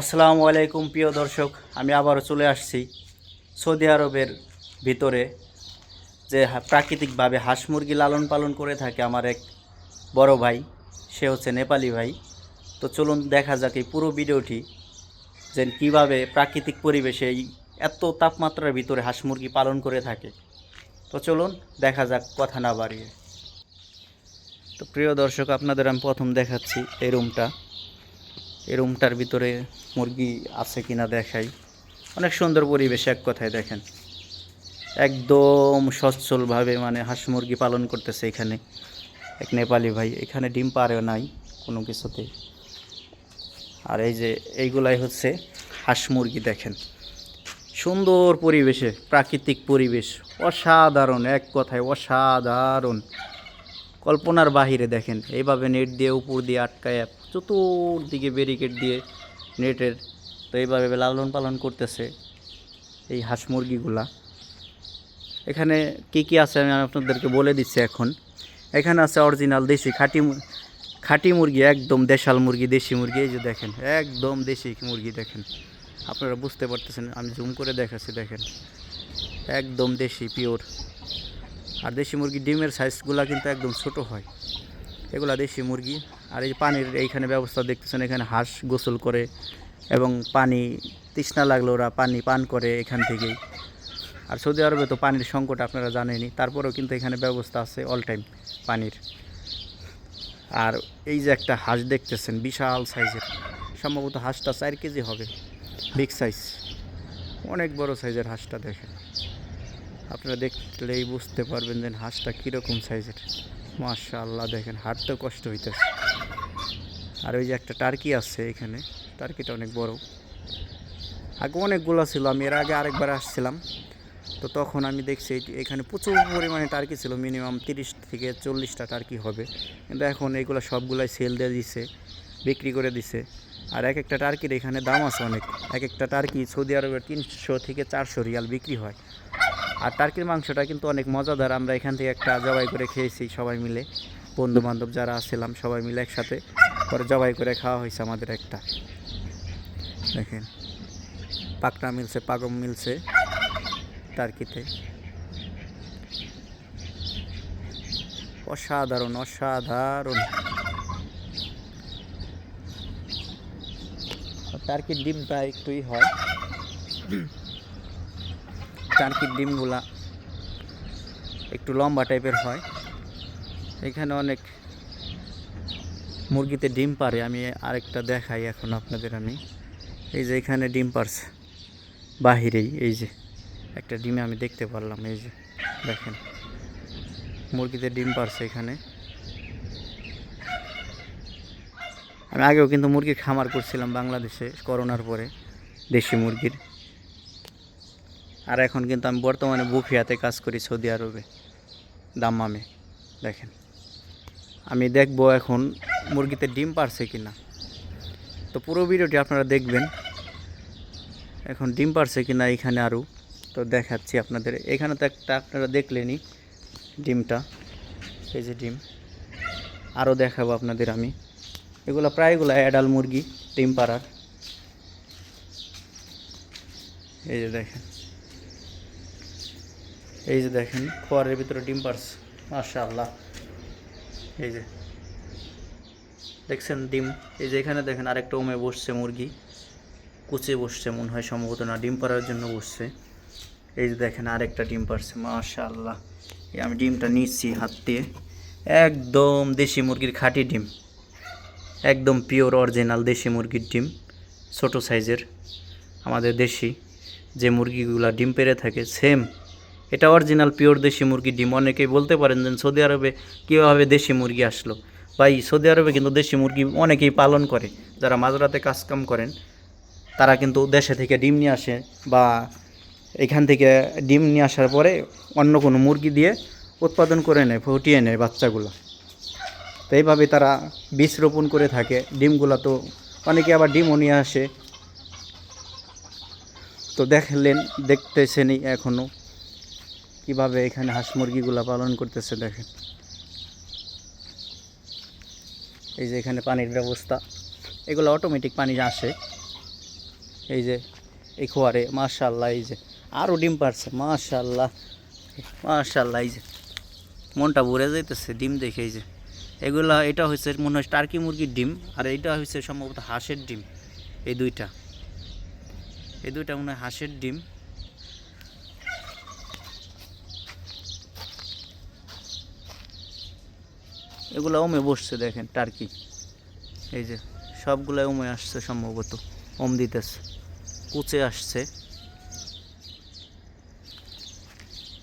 আসসালামু আলাইকুম প্রিয় দর্শক, আমি আবারও চলে আসছি সৌদি আরবের ভিতরে যে প্রাকৃতিকভাবে হাঁস মুরগি লালন পালন করে থাকে আমার এক বড় ভাই। সে হচ্ছে নেপালি ভাই। তো চলুন দেখা যাক এই পুরো ভিডিওটি যে কীভাবে প্রাকৃতিক পরিবেশে এই এত তাপমাত্রার ভিতরে হাঁস মুরগি পালন করে থাকে। তো চলুন দেখা যাক কথা না বাড়িয়ে। তো প্রিয় দর্শক, আপনাদের আমি প্রথম দেখাচ্ছি এই রুমটার ভিতরে মুরগি আছে কিনা দেখাই। অনেক সুন্দর পরিবেশ, এক কথায় দেখেন একদম সচ্ছলভাবে মানে হাঁস মুরগি পালন করতেছে এখানে এক নেপালি ভাই। এখানে ডিম পারেও নাই কোনো কিছুতে। আর এই যে এইগুলাই হচ্ছে হাঁস মুরগি, দেখেন সুন্দর পরিবেশে, প্রাকৃতিক পরিবেশ অসাধারণ, এক কথায় অসাধারণ, কল্পনার বাহিরে। দেখেন এইভাবে নেট দিয়ে উপর দিয়ে আটকায়, চতুর্দিকে ব্যারিকেড দিয়ে নেটের। তো এইভাবে লালন পালন করতেছে এই হাঁস মুরগিগুলা। এখানে কি আছে আমি আপনাদেরকে বলে দিচ্ছি এখন। এখানে আছে অরিজিনাল দেশি খাঁটি মুরগি, একদম দেশাল মুরগি, দেশি মুরগি। এই যে দেখেন একদম দেশি মুরগি, দেখেন আপনারা বুঝতে পারতেছেন, আমি জুম করে দেখাচ্ছি, দেখেন একদম দেশি পিওর। আর দেশি মুরগির ডিমের সাইজগুলা কিন্তু একদম ছোট হয়, এগুলা দেশি মুরগি। আর এই পানির এইখানে ব্যবস্থা দেখতেছেন, এখানে হাঁস গোসল করে এবং পানি তৃষ্ণা লাগলে ওরা পানি পান করে এখান থেকেই। আর সৌদি আরবে তো পানির সংকট আপনারা জানেনই, তারপরেও কিন্তু এখানে ব্যবস্থা আছে অল টাইম পানির। আর এই যে একটা হাঁস দেখতেছেন বিশাল সাইজের, সম্ভবত হাঁসটা 4 কেজি হবে, বিগ সাইজ, অনেক বড় সাইজের হাঁসটা। দেখেন আপনারা দেখলেই বুঝতে পারবেন যে হাঁসটা কীরকম সাইজের। মাশাআল্লাহ, দেখেন হাঁটতেও কষ্ট হইতেছে। আর ওই যে একটা টার্কি আছে এখানে, টার্কিটা অনেক বড়। আগে অনেকগুলো ছিল, আমি এর আগে আরেকবার আসছিলাম, তো তখন আমি দেখছি এখানে প্রচুর পরিমাণে টার্কি ছিল, মিনিমাম 30 থেকে 40টা টার্কি হবে। কিন্তু এখন এইগুলো সবগুলাই সেল দিয়ে দিছে, বিক্রি করে দিছে। আর এক একটা টার্কির এখানে দাম আছে অনেক। এক একটা টার্কি সৌদি আরবের 300 থেকে 400 রিয়াল বিক্রি হয়। আর টার্কির মাংসটা কিন্তু অনেক মজাদার। আমরা এখান থেকে একটা জবাই করে খেয়েছি সবাই মিলে, বন্ধু বান্ধব যারা আসছিলাম সবাই মিলে একসাথে পরে জবাই করে খাওয়া হয়েছে আমাদের একটা। দেখেন পাকনা মিলছে, পাগম মিলছে টার্কিতে, অসাধারণ অসাধারণ। টার্কির ডিমটা একটুই হয়, টার্কির ডিমগুলা একটু লম্বা টাইপের হয়। এখানে অনেক মুরগিতে ডিম পারে, আমি আরেকটা দেখাই এখন আপনাদের। আমি এই যে এখানে ডিম পারছে বাহিরেই, এই যে একটা ডিমে আমি দেখতে পারলাম, এই যে দেখেন মুরগিতে ডিম পারছে এখানে। আমি আগেও কিন্তু মুরগির খামার করছিলাম বাংলাদেশে করোনার পরে, দেশি মুরগির। আর এখন কিন্তু আমি বর্তমানে বুফিয়াতে কাজ করি সৌদি আরবে, দাম্মামে। দেখেন আমি দেখবো এখন মুরগিতে ডিম পারছে কিনা। তো পুরো ভিডিওটি আপনারা দেখবেন, এখন ডিম পারছে কিনা এখানে আরও। তো দেখাচ্ছি আপনাদের। এখানে তো একটা আপনারা দেখলেনই ডিমটা, এই যে ডিম। আরও দেখাবো আপনাদের আমি। এগুলো প্রায়গুলো অ্যাডাল মুরগি ডিম পাড়ার। এই যে দেখেন, এই যে দেখেন খোয়ারের ভিতরে ডিম পারছে, মাশাআল্লাহ। এই যে দেখছেন ডিম। এই যে এখানে দেখেন আরেকটা ওমে বসছে মুরগি, কুচে বসছে মনে হয়, সম্ভবত না ডিম পাড়ার জন্য বসছে। এই যে দেখেন আরেকটা ডিম পারছে, মাশাআল্লাহ। আমি ডিমটা নিচ্ছি হাত দিয়ে, একদম দেশি মুরগির খাঁটি ডিম, একদম পিওর অরিজিনাল দেশি মুরগির ডিম, ছোটো সাইজের। আমাদের দেশি যে মুরগিগুলো ডিম পেড়ে থাকে সেম এটা অরিজিনাল পিওর দেশি মুরগির ডিম। অনেকেই বলতে পারেন যে সৌদি আরবে কীভাবে দেশি মুরগি আসলো। ভাই সৌদি আরবে কিন্তু দেশি মুরগি অনেকেই পালন করে, যারা মাঝরাতে কাজকাম করেন তারা কিন্তু দেশে থেকে ডিম নিয়ে আসে, বা এখান থেকে ডিম নিয়ে আসার পরে অন্য কোনো মুরগি দিয়ে উৎপাদন করে নেয়, ফুটিয়ে নেয় বাচ্চাগুলো। তো এইভাবে তারা বীজ রোপণ করে থাকে ডিমগুলো। তো অনেকে আবার ডিমও নিয়ে আসে। তো দেখতেছেনই এখনও কীভাবে এখানে হাঁস মুরগিগুলো পালন করতেছে। দেখেন এই যে এখানে পানির ব্যবস্থা, এগুলো অটোমেটিক পানি আসে, এই যে এই খোয়ারে মাশাআল্লাহ, এই যে আরও ডিম পারছে মাশাআল্লাহ মাশাআল্লাহ। এই যে মনটা ভরে যাইতেছে ডিম দেখে। এই যে এগুলা, এটা হচ্ছে মনে হয় টার্কি মুরগির ডিম, আর এটা হচ্ছে সম্ভবত হাঁসের ডিম। এই দুইটা মনে হয় হাঁসের ডিম। এগুলো ওমে বসছে দেখেন টার্কি। এই যে সবগুলো ওমে আসছে সম্ভবত, ওম দিতেছে, কুচে আসছে।